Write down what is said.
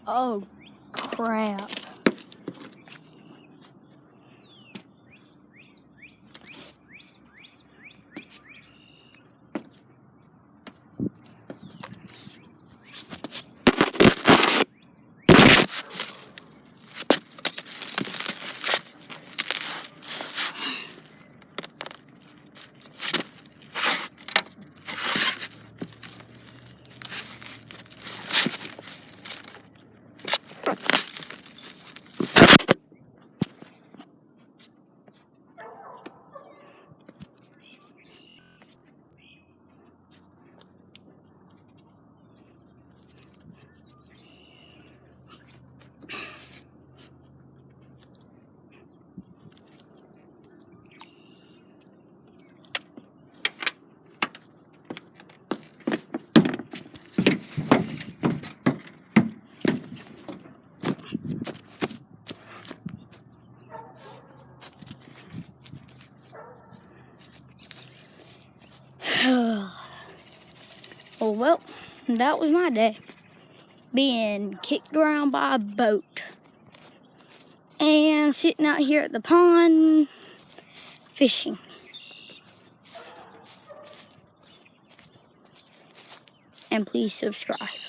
Oh, crap. Oh, well, that was my day. Being kicked around by a boat. And sitting out here at the pond, fishing. And please subscribe.